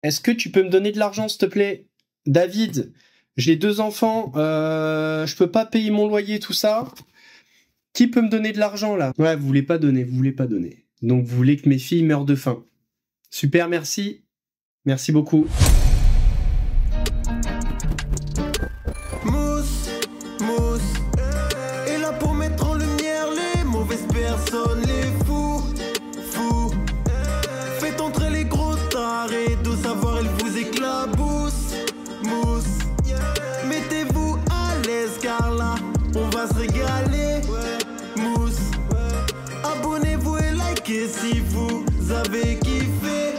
Est-ce que tu peux me donner de l'argent, s'il te plaît? David, j'ai 2 enfants, je peux pas payer mon loyer, tout ça. Qui peut me donner de l'argent, là? Ouais, vous voulez pas donner, vous voulez pas donner. Donc, vous voulez que mes filles meurent de faim. Super, merci. Merci beaucoup. Mousse, mousse, est là pour mettre en lumière les mauvaises personnes, les fous, fous. Faites entrer les gros tarés, de savoir elle vous éclabousse, mousse. Mettez-vous à l'aise car là, on va se régaler, mousse. Abonnez-vous et likez si vous avez kiffé.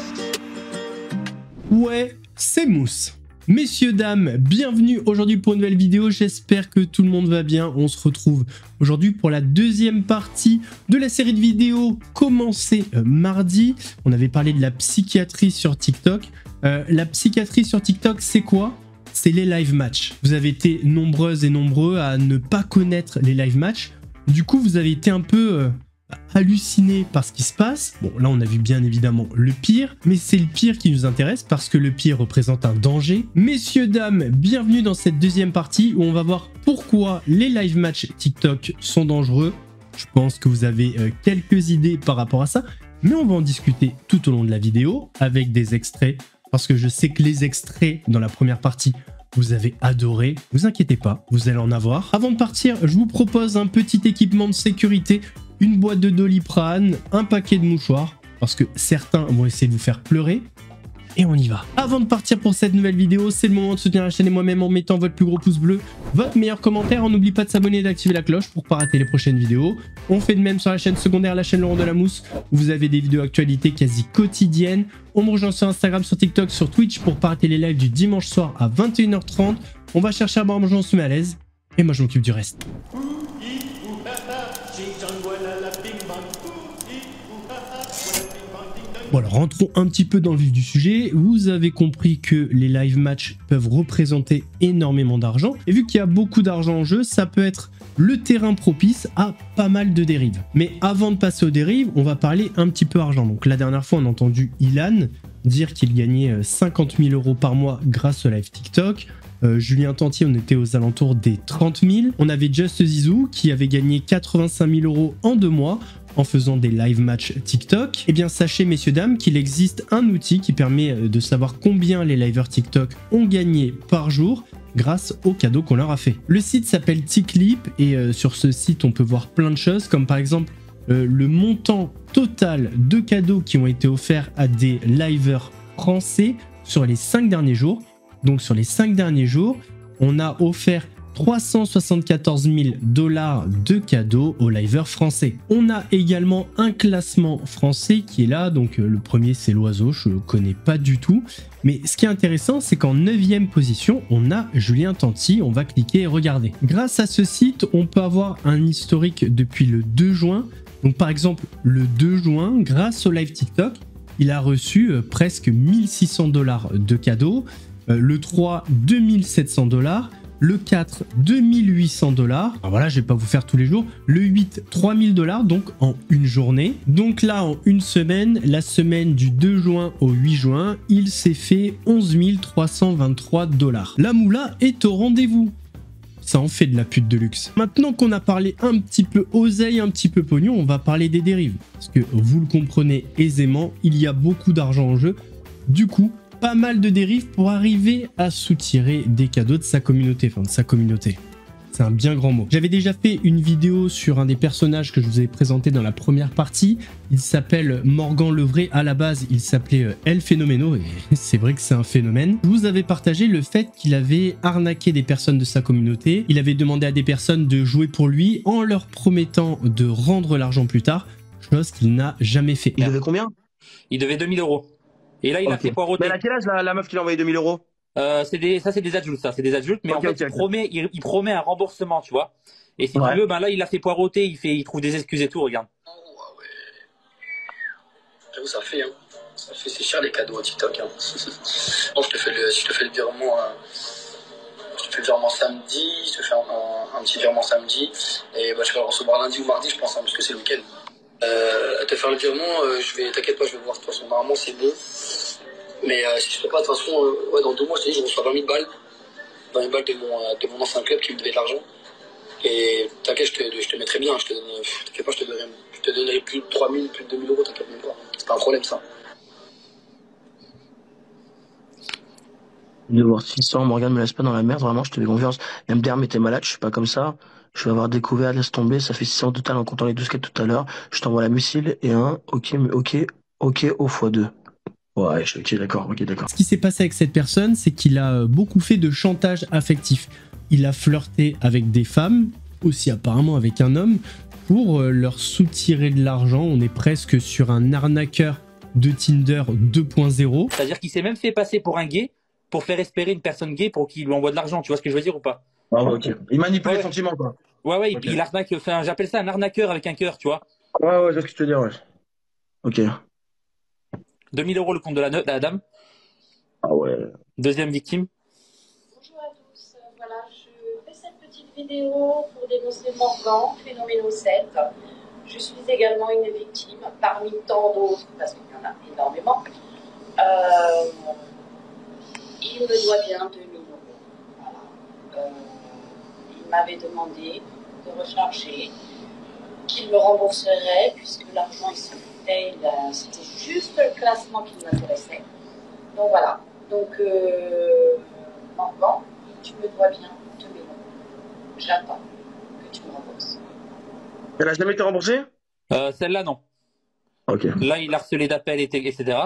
Ouais, c'est Mousse. Messieurs, dames, bienvenue aujourd'hui pour une nouvelle vidéo, j'espère que tout le monde va bien. On se retrouve aujourd'hui pour la deuxième partie de la série de vidéos commencée mardi. On avait parlé de la psychiatrie sur TikTok. La psychiatrie sur TikTok, c'est quoi? C'est les live matchs. Vous avez été nombreuses et nombreux à ne pas connaître les live matchs. Du coup, vous avez été un peu halluciné par ce qui se passe. Bon, là, on a vu bien évidemment le pire, mais c'est le pire qui nous intéresse parce que le pire représente un danger. Messieurs, dames, bienvenue dans cette deuxième partie où on va voir pourquoi les live matchs TikTok sont dangereux. Je pense que vous avez quelques idées par rapport à ça, mais on va en discuter tout au long de la vidéo avec des extraits parce que je sais que les extraits dans la première partie vous avez adoré, vous inquiétez pas, vous allez en avoir. Avant de partir, je vous propose un petit équipement de sécurité, une boîte de Doliprane, un paquet de mouchoirs, parce que certains vont essayer de vous faire pleurer, et on y va. Avant de partir pour cette nouvelle vidéo, c'est le moment de soutenir la chaîne et moi-même en mettant votre plus gros pouce bleu, votre meilleur commentaire, on n'oublie pas de s'abonner et d'activer la cloche pour ne pas rater les prochaines vidéos. On fait de même sur la chaîne secondaire, la chaîne Laurent de la Mousse, où vous avez des vidéos actualités quasi quotidiennes. On me rejoint sur Instagram, sur TikTok, sur Twitch pour ne pas rater les lives du dimanche soir à 21h30. On va chercher à boire, manger, on se met à l'aise, et moi je m'occupe du reste. Bon alors rentrons un petit peu dans le vif du sujet, vous avez compris que les live matchs peuvent représenter énormément d'argent, et vu qu'il y a beaucoup d'argent en jeu, ça peut être le terrain propice à pas mal de dérives. Mais avant de passer aux dérives, on va parler un petit peu argent. Donc la dernière fois on a entendu Ilan dire qu'il gagnait 50 000 € par mois grâce au live TikTok. Julien Tantier, on était aux alentours des 30 000. On avait Just Zizou qui avait gagné 85 000 € en 2 mois en faisant des live matchs TikTok. Eh bien sachez messieurs dames qu'il existe un outil qui permet de savoir combien les liveurs TikTok ont gagné par jour grâce aux cadeaux qu'on leur a fait. Le site s'appelle TikLeap et sur ce site on peut voir plein de choses comme par exemple le montant total de cadeaux qui ont été offerts à des liveurs français sur les 5 derniers jours. Donc sur les 5 derniers jours, on a offert 374 000 $ de cadeaux aux liveurs français. On a également un classement français qui est là, donc le premier c'est l'Oiseau, je ne connais pas du tout. Mais ce qui est intéressant, c'est qu'en 9e position, on a Julien Tanti, on va cliquer et regarder. Grâce à ce site, on peut avoir un historique depuis le 2 juin. Donc par exemple, le 2 juin, grâce au live TikTok, il a reçu presque 1600 $ de cadeaux. Le 3, 2700 $. Le 4, 2800 $. Alors voilà, je vais pas vous faire tous les jours. Le 8, 3000 $, donc en une journée. Donc là, en une semaine, la semaine du 2 juin au 8 juin, il s'est fait 11 323 $. La moula est au rendez-vous. Ça en fait de la pute de luxe. Maintenant qu'on a parlé un petit peu oseille, un petit peu pognon, on va parler des dérives. Parce que vous le comprenez aisément, il y a beaucoup d'argent en jeu. Du coup, pas mal de dérives pour arriver à soutirer des cadeaux de sa communauté. Enfin, de sa communauté. C'est un bien grand mot. J'avais déjà fait une vidéo sur un des personnages que je vous ai présenté dans la première partie. Il s'appelle Morgan Levray. À la base, il s'appelait El Phénoméno. Et c'est vrai que c'est un phénomène. Je vous avais partagé le fait qu'il avait arnaqué des personnes de sa communauté. Il avait demandé à des personnes de jouer pour lui en leur promettant de rendre l'argent plus tard. Chose qu'il n'a jamais fait. Il devait combien? Il devait 2000 €. Et là, il a fait poireauter. Mais elle a quel âge la meuf qui l'a envoyé 2000 €? Ça, c'est des adultes, ça. C'est des adultes, mais en fait, il promet un remboursement, tu vois. Et si tu veux, ben là, il a fait poireauter, il trouve des excuses et tout, regarde. Oh, ouais. J'avoue, ça fait, hein. Ça fait, c'est cher les cadeaux à TikTok, hein. Bon, je te fais le virement, je te fais le virement samedi, je te fais un petit virement samedi, et bah, je vais le recevoir lundi ou mardi, je pense, hein, parce que c'est le week-end. Te faire le virement, t'inquiète pas, je vais voir de toute façon. Normalement, c'est bon. Mais si je fais pas, de toute façon, dans 2 mois, je te dis, je reçois 20 000 balles. 20 000 balles de mon ancien club qui me devait de l'argent. Et t'inquiète, je te mettrai bien. T'inquiète pas, je te donnerai plus de 3 000, plus de 2 000 euros, t'inquiète même pas. C'est pas un problème, ça. De voir 600, Morgane, me laisse pas dans la merde, vraiment, je te fais confiance. MDR, mais t'es malade, je suis pas comme ça. Je vais avoir découvert, laisse tomber, ça fait 600 total en comptant les 12 quêtes tout à l'heure. Je t'envoie la missile et ok au x2. Ouais, ok, d'accord. Ce qui s'est passé avec cette personne, c'est qu'il a beaucoup fait de chantage affectif. Il a flirté avec des femmes, aussi apparemment avec un homme, pour leur soutirer de l'argent. On est presque sur un arnaqueur de Tinder 2.0. C'est-à-dire qu'il s'est même fait passer pour un gay, pour faire espérer une personne gay pour qu'il lui envoie de l'argent. Tu vois ce que je veux dire ou pas? Ah ouais, ok. Il manipule les sentiments, quoi. Ouais, okay. Il arnaque, enfin, j'appelle ça un arnaqueur avec un cœur, tu vois. Ouais, je vois ce que tu veux dire, ouais. Ok. 2 000 euros le compte de la dame. Ah ouais. Deuxième victime. Bonjour à tous. Voilà, je fais cette petite vidéo pour dénoncer Morgan, Phénoméno 7. Je suis également une victime, parmi tant d'autres, parce qu'il y en a énormément. Il me doit bien 2 000 euros. Voilà. Il m'avait demandé de recharger, qu'il me rembourserait, puisque l'argent il se foutait, c'était juste le classement qui m'intéressait. Donc voilà. Donc, Morgan, tu me dois bien 2 000 euros. J'attends que tu me rembourses. Elle a jamais été remboursée? Celle-là, non. Ok. Là, il a harcelé d'appels, etc.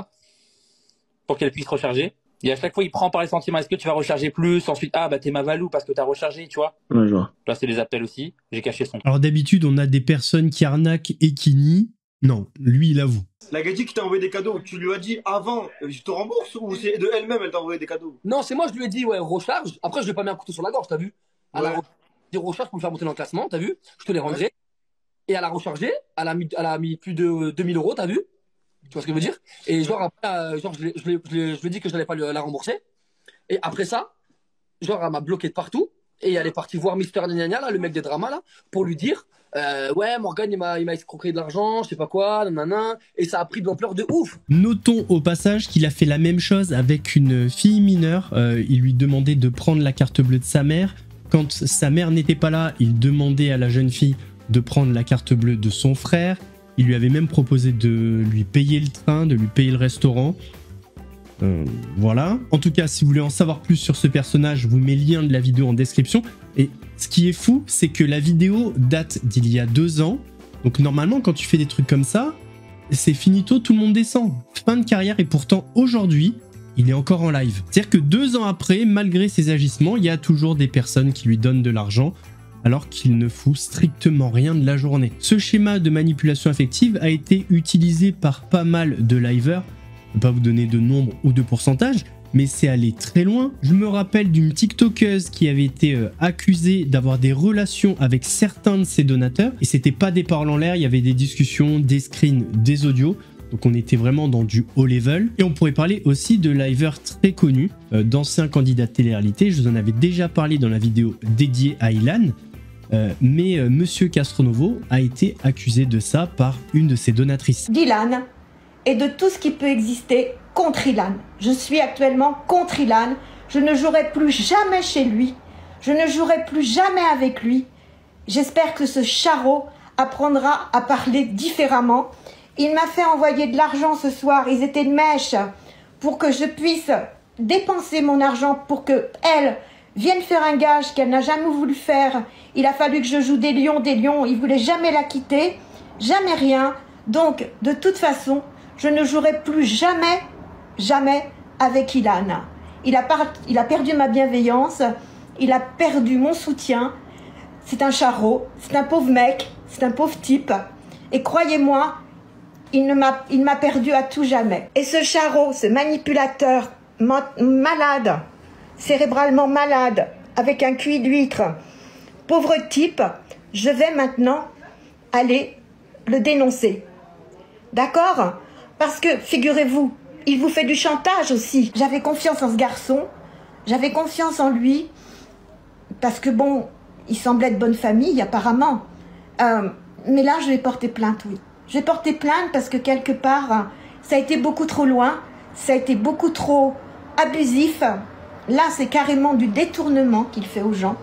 pour qu'elle puisse recharger. Et à chaque fois, il prend par les sentiments. Est-ce que tu vas recharger plus? Ensuite, ah, bah, t'es ma valou parce que t'as rechargé, tu vois. Ouais, je vois. Là, c'est les appels aussi. J'ai caché son. Alors d'habitude, on a des personnes qui arnaquent et qui nient. Non, lui, il avoue. La gadget qui t'a envoyé des cadeaux, tu lui as dit avant, je te rembourse, ou c'est de elle-même, elle t'a envoyé des cadeaux? Non, c'est moi, je lui ai dit, ouais, recharge. Après, je lui ai pas mis un couteau sur la gorge, t'as vu? À la recharge pour me faire monter dans le classement, t'as vu? Je te les rendrai. Et elle a rechargé, elle a mis plus de 2 000 euros, t'as vu? Tu vois ce que je veux dire? Et genre, après, je lui ai dit que je n'allais pas la rembourser. Et après ça, genre, elle m'a bloqué de partout. Et elle est partie voir Mister Nanyanya, là, le mec des dramas, là, pour lui dire, ouais, Morgan, il m'a escroqué de l'argent, je sais pas quoi, nanana. Et ça a pris de l'ampleur de ouf. Notons au passage qu'il a fait la même chose avec une fille mineure. Il lui demandait de prendre la carte bleue de sa mère. Quand sa mère n'était pas là, il demandait à la jeune fille de prendre la carte bleue de son frère. Il lui avait même proposé de lui payer le train, de lui payer le restaurant. Voilà. En tout cas, si vous voulez en savoir plus sur ce personnage, je vous mets le lien de la vidéo en description. Et ce qui est fou, c'est que la vidéo date d'il y a 2 ans. Donc normalement, quand tu fais des trucs comme ça, c'est finito, tout le monde descend. Fin de carrière, et pourtant aujourd'hui, il est encore en live. C'est-à-dire que 2 ans après, malgré ses agissements, il y a toujours des personnes qui lui donnent de l'argent, alors qu'il ne fout strictement rien de la journée. Ce schéma de manipulation affective a été utilisé par pas mal de liveurs. Je ne vais pas vous donner de nombre ou de pourcentage, mais c'est allé très loin. Je me rappelle d'une TikTokeuse qui avait été accusée d'avoir des relations avec certains de ses donateurs, et c'était pas des paroles en l'air, il y avait des discussions, des screens, des audios. Donc on était vraiment dans du haut level. Et on pourrait parler aussi de liveurs très connus, d'anciens candidats de télé-réalité. Je vous en avais déjà parlé dans la vidéo dédiée à Ilan. Mais Monsieur Castronovo a été accusé de ça par une de ses donatrices. D'Ilan et de tout ce qui peut exister contre Ilan. Je suis actuellement contre Ilan. Je ne jouerai plus jamais chez lui. Je ne jouerai plus jamais avec lui. J'espère que ce charreau apprendra à parler différemment. Il m'a fait envoyer de l'argent ce soir. Ils étaient de mèche pour que je puisse dépenser mon argent pour que elle vienne faire un gage qu'elle n'a jamais voulu faire. Il a fallu que je joue des lions. Il voulait jamais la quitter, jamais rien. Donc, de toute façon, je ne jouerai plus jamais avec Ilan. Il a perdu ma bienveillance, il a perdu mon soutien. C'est un charreau, c'est un pauvre mec, c'est un pauvre type. Et croyez-moi, il m'a perdu à tout jamais. Et ce charreau, ce manipulateur malade, cérébralement malade, avec un cuit d'huître, pauvre type, je vais maintenant aller le dénoncer. D'accord? Parce que, figurez-vous, il vous fait du chantage aussi. J'avais confiance en ce garçon, j'avais confiance en lui, parce que bon, il semblait de bonne famille apparemment. Mais là, je vais porter plainte, oui. Je vais porter plainte parce que quelque part, ça a été beaucoup trop loin. ça a été beaucoup trop abusif. Là, c'est carrément du détournement qu'il fait aux gens.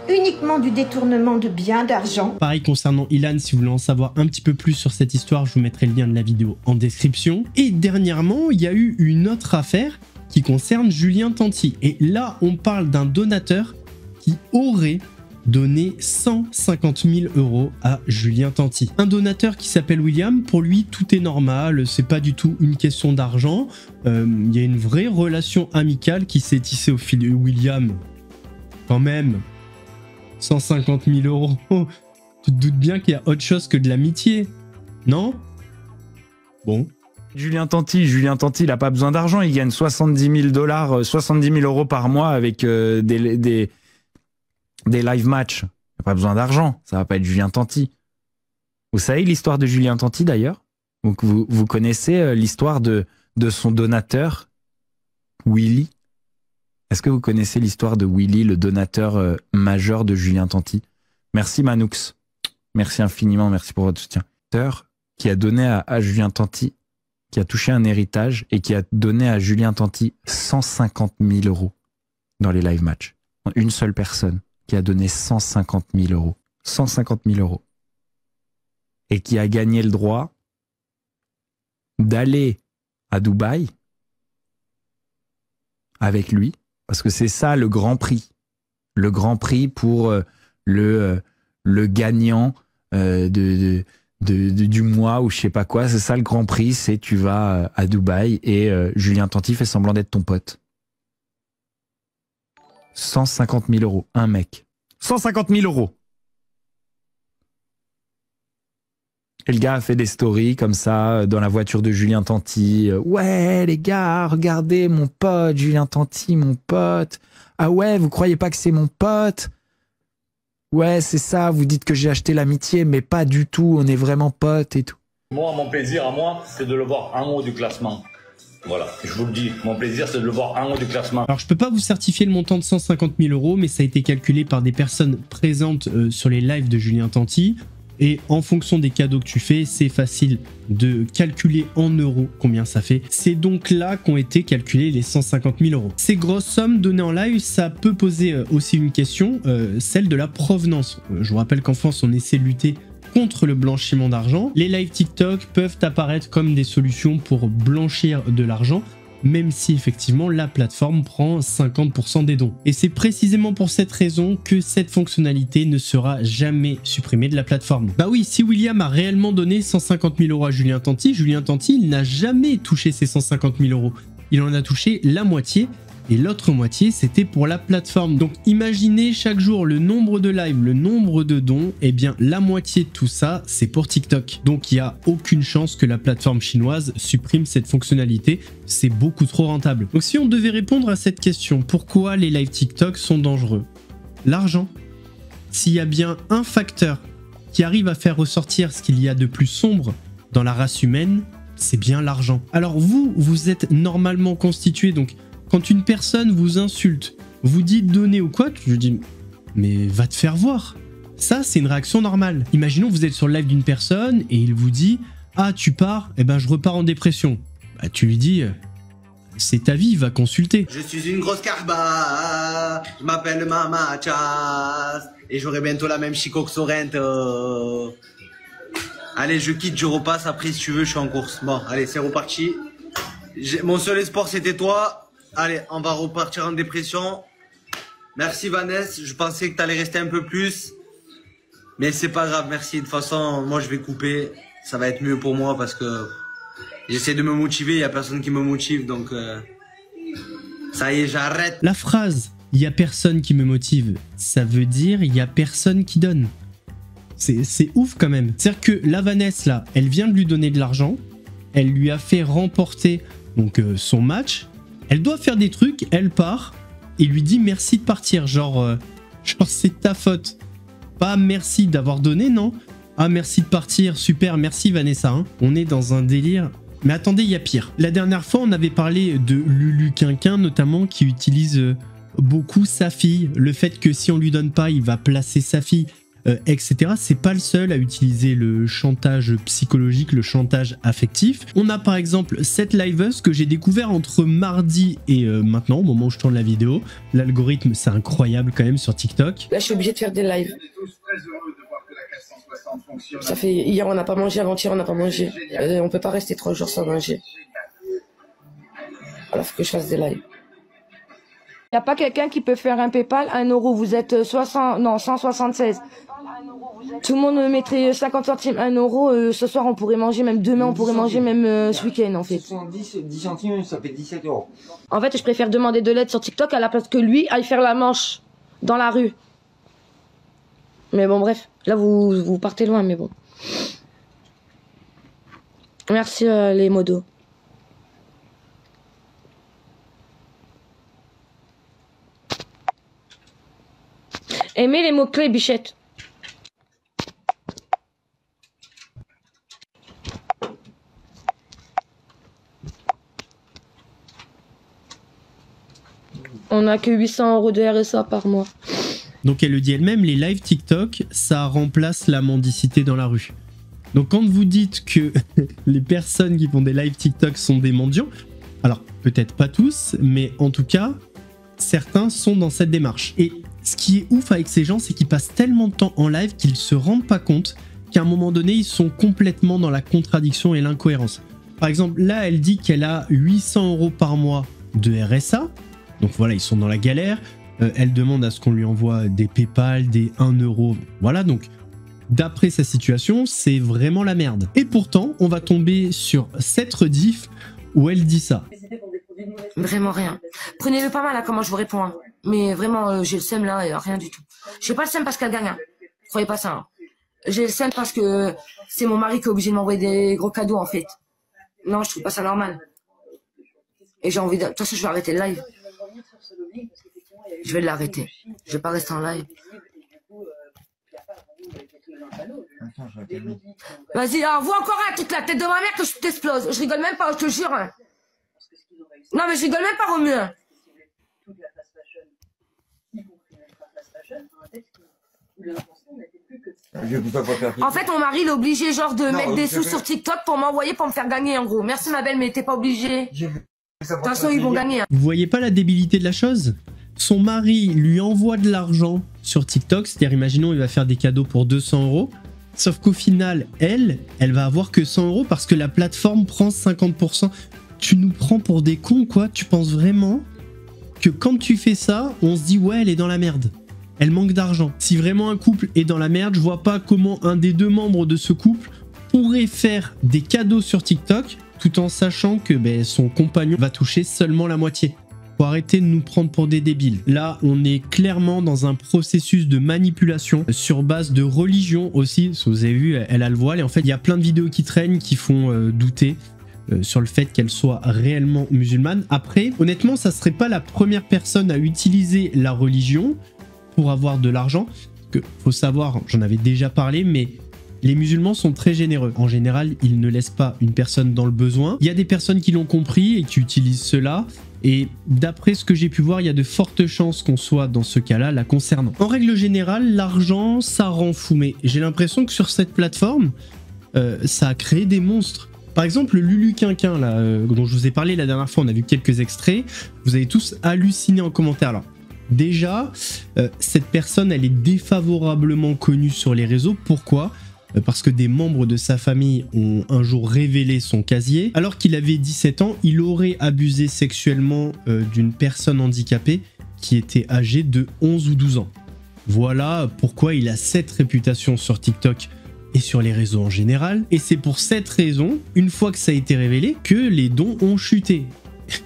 Uniquement du détournement de biens, d'argent. Pareil concernant Ilan, si vous voulez en savoir un petit peu plus sur cette histoire, je vous mettrai le lien de la vidéo en description. Et dernièrement, il y a eu une autre affaire qui concerne Julien Tanti. Et là, on parle d'un donateur qui aurait donné 150 000 € à Julien Tanti. Un donateur qui s'appelle William, pour lui tout est normal, c'est pas du tout une question d'argent. Il y a une vraie relation amicale qui s'est tissée au fil de William. Quand même, 150 000 €, tu te doutes bien qu'il y a autre chose que de l'amitié, non? Bon. Julien Tanti, il n'a pas besoin d'argent, il gagne 70 000 € par mois avec des live matchs. Il n'a pas besoin d'argent, ça va pas être Julien Tanti. Vous savez l'histoire de Julien Tanti d'ailleurs? Vous connaissez l'histoire de son donateur, Willy? Est-ce que vous connaissez l'histoire de Willy, le donateur majeur de Julien Tanti? Merci Manoux, merci infiniment, merci pour votre soutien. Qui a donné à Julien Tanti, qui a touché un héritage et qui a donné à Julien Tanti 150 000 € dans les live matchs. Une seule personne qui a donné 150 000 €. 150 000 €. Et qui a gagné le droit d'aller à Dubaï avec lui, parce que c'est ça le grand prix. Le grand prix pour le gagnant du mois ou je sais pas quoi. C'est ça le grand prix, c'est tu vas à Dubaï et Julien Tanti fait semblant d'être ton pote. 150 000 €, un mec. 150 000 €. Et le gars a fait des stories comme ça dans la voiture de Julien Tanti. Ouais les gars, regardez mon pote, Julien Tanti, mon pote. Ah ouais, vous croyez pas que c'est mon pote? Ouais, c'est ça, vous dites que j'ai acheté l'amitié, mais pas du tout, on est vraiment potes et tout. Moi, mon plaisir à moi, c'est de le voir en haut du classement. Voilà, je vous le dis, mon plaisir c'est de le voir en haut du classement. Alors je peux pas vous certifier le montant de 150 000 €, mais ça a été calculé par des personnes présentes sur les lives de Julien Tanti. Et en fonction des cadeaux que tu fais, c'est facile de calculer en euros combien ça fait. C'est donc là qu'ont été calculés les 150 000 €. Ces grosses sommes données en live, ça peut poser aussi une question, celle de la provenance. Je vous rappelle qu'en France, on essaie de lutter contre le blanchiment d'argent. Les lives TikTok peuvent apparaître comme des solutions pour blanchir de l'argent, même si effectivement la plateforme prend 50% des dons. Et c'est précisément pour cette raison que cette fonctionnalité ne sera jamais supprimée de la plateforme. Bah oui, si William a réellement donné 150 000 € à Julien Tanti, il n'a jamais touché ces 150 000 €. Il en a touché la moitié, et l'autre moitié c'était pour la plateforme. Donc imaginez chaque jour le nombre de lives, le nombre de dons, et bien la moitié de tout ça c'est pour TikTok. Donc il n'y a aucune chance que la plateforme chinoise supprime cette fonctionnalité, c'est beaucoup trop rentable. Donc si on devait répondre à cette question, pourquoi les lives TikTok sont dangereux? L'argent. S'il y a bien un facteur qui arrive à faire ressortir ce qu'il y a de plus sombre dans la race humaine, c'est bien l'argent. Alors vous êtes normalement constitué, donc quand une personne vous insulte, vous dit donner ou quoi, je dis mais va te faire voir. Ça c'est une réaction normale. Imaginons vous êtes sur le live d'une personne et il vous dit ah tu pars, eh ben je repars en dépression. Bah tu lui dis c'est ta vie, va consulter. Je suis une grosse carba, je m'appelle Mama Chas et j'aurai bientôt la même Chico que Sorrento. Allez je quitte, je repasse après si tu veux je suis en course. Bon allez c'est reparti. Mon seul espoir c'était toi. Allez, on va repartir en dépression. Merci Vanessa, je pensais que tu allais rester un peu plus. Mais c'est pas grave, merci. De toute façon, moi je vais couper. Ça va être mieux pour moi parce que j'essaie de me motiver, il n'y a personne qui me motive. Donc ça y est, j'arrête. La phrase « il n'y a personne qui me motive », ça veut dire « il n'y a personne qui donne ». C'est ouf quand même. C'est-à-dire que la Vanessa là, elle vient de lui donner de l'argent. Elle lui a fait remporter donc, son match. Elle doit faire des trucs, elle part et lui dit merci de partir, genre c'est ta faute. Pas merci d'avoir donné, non. Ah merci de partir, super, merci Vanessa. Hein. On est dans un délire. Mais attendez, il y a pire. La dernière fois, on avait parlé de Lulu Quinquin notamment qui utilise beaucoup sa fille. Le fait que si on lui donne pas, il va placer sa fille. etc. C'est pas le seul à utiliser le chantage psychologique, le chantage affectif. On a par exemple cette liveuse que j'ai découvert entre mardi et maintenant, au moment où je tourne la vidéo. L'algorithme, c'est incroyable quand même sur TikTok. Là, je suis obligée de faire des lives. Ça fait hier on n'a pas mangé, avant-hier on n'a pas mangé. On peut pas rester 3 jours sans manger. Alors faut que je fasse des lives. Il n'y a pas quelqu'un qui peut faire un PayPal 1 euro. Vous êtes 176. Tout le monde mettrait 50 centimes 1 euro. Ce soir on pourrait manger, même demain on pourrait manger, même ce week-end en fait. 10 centimes ça fait 17 euros. En fait je préfère demander de l'aide sur TikTok à la place que lui aille faire la manche dans la rue. Mais bon bref, là vous partez loin mais bon. Merci les modos. Aimez les mots-clés, Bichette. On n'a que 800 € de RSA par mois. Donc elle le dit elle-même, les lives TikTok, ça remplace la mendicité dans la rue. Donc quand vous dites que les personnes qui font des lives TikTok sont des mendiants, alors peut-être pas tous, mais en tout cas, certains sont dans cette démarche. Et ce qui est ouf avec ces gens, c'est qu'ils passent tellement de temps en live qu'ils se rendent pas compte qu'à un moment donné, ils sont complètement dans la contradiction et l'incohérence. Par exemple, là, elle dit qu'elle a 800 € par mois de RSA. Donc voilà, ils sont dans la galère. Elle demande à ce qu'on lui envoie des PayPal, des 1 euro. Voilà, donc d'après sa situation, c'est vraiment la merde. Et pourtant, on va tomber sur cette rediff où elle dit ça. Vraiment rien. Prenez-le pas mal à comment je vous réponds. Hein. Mais vraiment, j'ai le seum là, et rien du tout. J'ai pas le seum parce qu'elle gagne. Hein. Croyez pas ça. Hein. J'ai le seum parce que c'est mon mari qui est obligé de m'envoyer des gros cadeaux en fait. Non, je trouve pas ça normal. Et j'ai envie de... De toute façon, je vais arrêter le live. Je vais l'arrêter. Je vais pas rester en live. Vas-y, envoie encore un truc la tête de ma mère que je t'explose. Je rigole même pas, je te jure. Non mais je rigole même pas au mieux. En fait, mon mari, il est obligé genre de mettre des sous sur TikTok pour m'envoyer pour me faire gagner en gros. Merci ma belle, mais t'es pas obligé. De toute façon, ils vont gagner. Hein. Vous voyez pas la débilité de la chose? Son mari lui envoie de l'argent sur TikTok, c'est-à-dire imaginons il va faire des cadeaux pour 200 €, sauf qu'au final, elle va avoir que 100 € parce que la plateforme prend 50%. Tu nous prends pour des cons quoi? Tu penses vraiment que quand tu fais ça, on se dit ouais elle est dans la merde? Elle manque d'argent. Si vraiment un couple est dans la merde, je vois pas comment un des deux membres de ce couple pourrait faire des cadeaux sur TikTok tout en sachant que son compagnon va toucher seulement la moitié. Faut arrêter de nous prendre pour des débiles. Là, on est clairement dans un processus de manipulation sur base de religion aussi. Si vous avez vu, elle a le voile et en fait, il y a plein de vidéos qui traînent qui font douter sur le fait qu'elle soit réellement musulmane. Après, honnêtement, ça serait pas la première personne à utiliser la religion pour avoir de l'argent. Faut savoir, j'en avais déjà parlé, mais les musulmans sont très généreux. En général, ils ne laissent pas une personne dans le besoin. Il y a des personnes qui l'ont compris et qui utilisent cela. Et d'après ce que j'ai pu voir, il y a de fortes chances qu'on soit dans ce cas-là, la concernant. En règle générale, l'argent, ça rend fou. Mais j'ai l'impression que sur cette plateforme, ça a créé des monstres. Par exemple, le Lulu Quinquin, là, dont je vous ai parlé la dernière fois, on a vu quelques extraits. Vous avez tous halluciné en commentaire. Alors, déjà, cette personne, elle est défavorablement connue sur les réseaux. Pourquoi ? Parce que des membres de sa famille ont un jour révélé son casier. Alors qu'il avait 17 ans, il aurait abusé sexuellement d'une personne handicapée qui était âgée de 11 ou 12 ans. Voilà pourquoi il a cette réputation sur TikTok et sur les réseaux en général. Et c'est pour cette raison, une fois que ça a été révélé, que les dons ont chuté.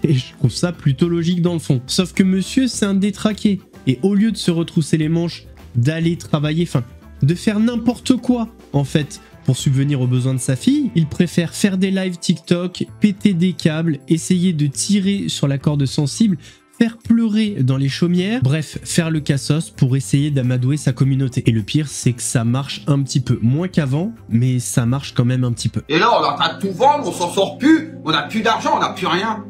Et je trouve ça plutôt logique dans le fond. Sauf que monsieur, c'est un détraqué. Et au lieu de se retrousser les manches, d'aller travailler, enfin, de faire n'importe quoi, en fait, pour subvenir aux besoins de sa fille, il préfère faire des lives TikTok, péter des câbles, essayer de tirer sur la corde sensible, faire pleurer dans les chaumières, bref, faire le cassos pour essayer d'amadouer sa communauté. Et le pire, c'est que ça marche un petit peu. Moins qu'avant, mais ça marche quand même un petit peu. Et là, on est en train de tout vendre, on s'en sort plus, on n'a plus d'argent, on n'a plus rien.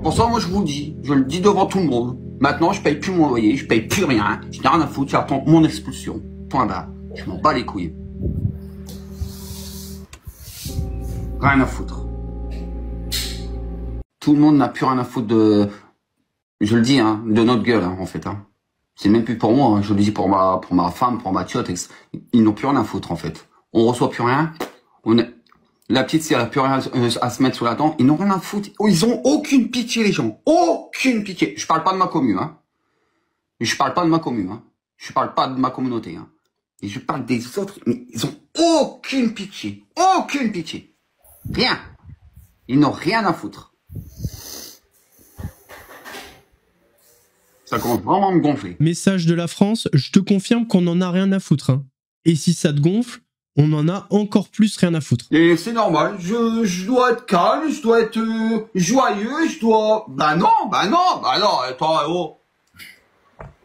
Pour ça, moi, je vous le dis devant tout le monde. Maintenant, je paye plus mon loyer, je paye plus rien. Je n'ai rien à foutre, j'attends mon expulsion. Point barre. Je m'en bats les couilles. Rien à foutre. Tout le monde n'a plus rien à foutre de... Je le dis, hein, de notre gueule, hein, en fait. Hein. C'est même plus pour moi, hein, je le dis pour ma femme, pour ma tiote. Ils n'ont plus rien à foutre, en fait. On reçoit plus rien. La petite, si elle a plus rien à se mettre sous la dent, ils n'ont rien à foutre. Ils ont aucune pitié, les gens. Aucune pitié. Je parle pas de ma commune, hein. Je parle pas de ma commune, hein. Je parle pas de ma communauté, hein. Et je parle des autres, mais ils ont aucune pitié. Aucune pitié. Rien. Ils n'ont rien à foutre. Ça commence vraiment à me gonfler. Message de la France, je te confirme qu'on en a rien à foutre, hein. Et si ça te gonfle, on en a encore plus rien à foutre. Et c'est normal, je dois être calme, je dois être joyeux, je dois... Bah non, attends, oh.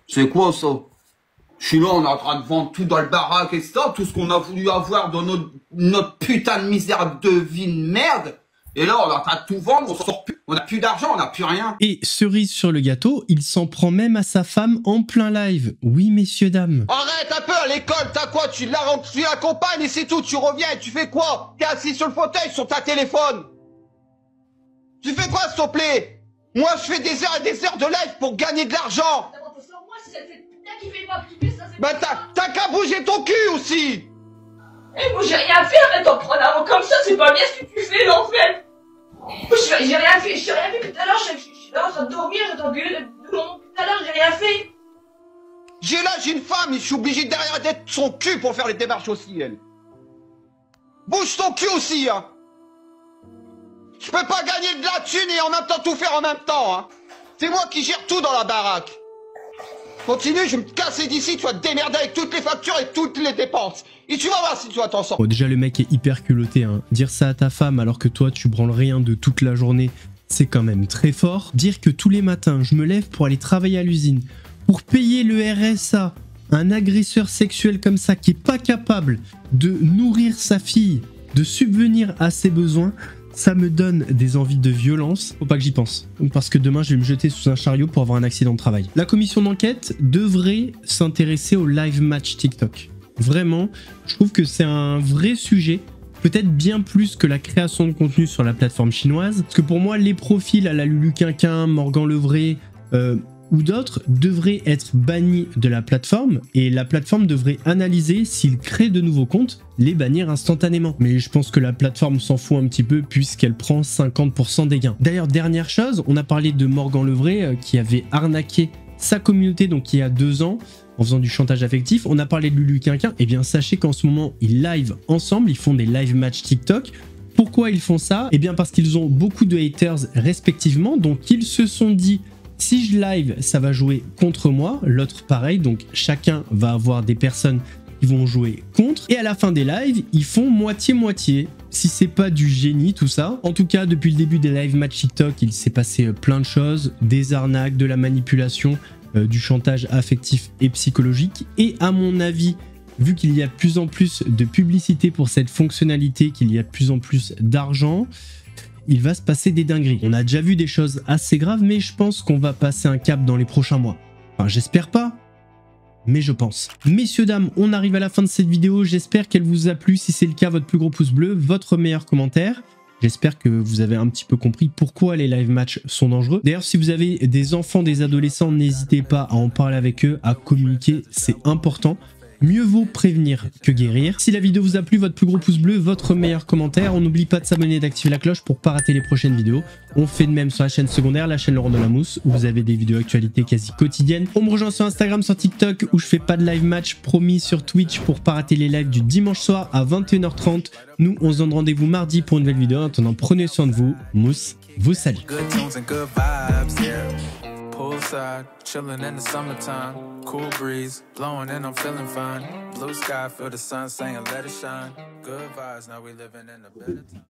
C'est quoi ça? Je suis là, on est en train de vendre tout dans le baraque, etc. Tout ce qu'on a voulu avoir dans notre putain de misère de vie de merde. Et là, on est en train de tout vendre, on sort plus, on n'a plus d'argent, on n'a plus rien. Et cerise sur le gâteau, il s'en prend même à sa femme en plein live. Oui, messieurs, dames. Arrête un peu à l'école, t'as quoi? Tu l'accompagnes et c'est tout, tu reviens et tu fais quoi? T'es assis sur le fauteuil, sur ta téléphone. Tu fais quoi, s'il te plaît? Moi, je fais des heures et des heures de live pour gagner de l'argent. Bah t'as qu'à bouger ton cul aussi. Eh, moi j'ai rien fait, arrête d'en prendre avant comme ça, c'est pas bien ce que tu fais là en fait. J'ai rien fait, tout à l'heure, je suis là en train de dormir, j'attends tout à l'heure, j'ai rien fait. J'ai une femme et je suis obligé derrière d'être son cul pour faire les démarches aussi, elle. Bouge ton cul aussi, hein. Je peux pas gagner de la thune et en même temps tout faire en même temps, hein. C'est moi qui gère tout dans la baraque. Continue, je vais me casser d'ici, tu vas te démerder avec toutes les factures et toutes les dépenses. Et tu vas voir si tu vas t'en sortir. Bon, déjà, le mec est hyper culotté, hein. Dire ça à ta femme alors que toi, tu branles rien de toute la journée, c'est quand même très fort. Dire que tous les matins, je me lève pour aller travailler à l'usine, pour payer le RSA, un agresseur sexuel comme ça qui est pas capable de nourrir sa fille, de subvenir à ses besoins, ça me donne des envies de violence. Faut pas que j'y pense, parce que demain je vais me jeter sous un chariot pour avoir un accident de travail. La commission d'enquête devrait s'intéresser au live match TikTok. Vraiment, je trouve que c'est un vrai sujet, peut-être bien plus que la création de contenu sur la plateforme chinoise. Parce que pour moi, les profils à la Lulu Quinquin, Morgan Le Vrai ou d'autres devraient être bannis de la plateforme et la plateforme devrait analyser s'ils créent de nouveaux comptes, les bannir instantanément. Mais je pense que la plateforme s'en fout un petit peu puisqu'elle prend 50% des gains. D'ailleurs, dernière chose, on a parlé de Morgan Le Vrai qui avait arnaqué sa communauté donc il y a 2 ans en faisant du chantage affectif. On a parlé de Lulu Quinquin. Et bien sachez qu'en ce moment ils live ensemble, ils font des live match TikTok. Pourquoi ils font ça? Eh bien parce qu'ils ont beaucoup de haters respectivement, donc ils se sont dit si je live, ça va jouer contre moi, l'autre pareil, donc chacun va avoir des personnes qui vont jouer contre. Et à la fin des lives, ils font moitié-moitié. Si c'est pas du génie tout ça. En tout cas, depuis le début des live match TikTok, il s'est passé plein de choses, des arnaques, de la manipulation, du chantage affectif et psychologique. Et à mon avis, vu qu'il y a de plus en plus de publicité pour cette fonctionnalité, qu'il y a de plus en plus d'argent, il va se passer des dingueries. On a déjà vu des choses assez graves, mais je pense qu'on va passer un cap dans les prochains mois. Enfin, j'espère pas, mais je pense. Messieurs, dames, on arrive à la fin de cette vidéo. J'espère qu'elle vous a plu. Si c'est le cas, votre plus gros pouce bleu, votre meilleur commentaire. J'espère que vous avez un petit peu compris pourquoi les live match sont dangereux. D'ailleurs, si vous avez des enfants, des adolescents, n'hésitez pas à en parler avec eux, à communiquer, c'est important. Mieux vaut prévenir que guérir. Si la vidéo vous a plu, votre plus gros pouce bleu, votre meilleur commentaire. On n'oublie pas de s'abonner et d'activer la cloche pour pas rater les prochaines vidéos. On fait de même sur la chaîne secondaire, la chaîne Laurent Delamousse, où vous avez des vidéos actualités quasi quotidiennes. On me rejoint sur Instagram, sur TikTok, où je fais pas de live match, promis sur Twitch pour pas rater les lives du dimanche soir à 21h30. Nous, on se donne rendez-vous mardi pour une nouvelle vidéo. En attendant, prenez soin de vous. Mousse vous salue. Poolside, chillin' in the summertime. Cool breeze, blowing and I'm feeling fine. Blue sky, feel the sun saying let it shine. Good vibes, now we living in a better time.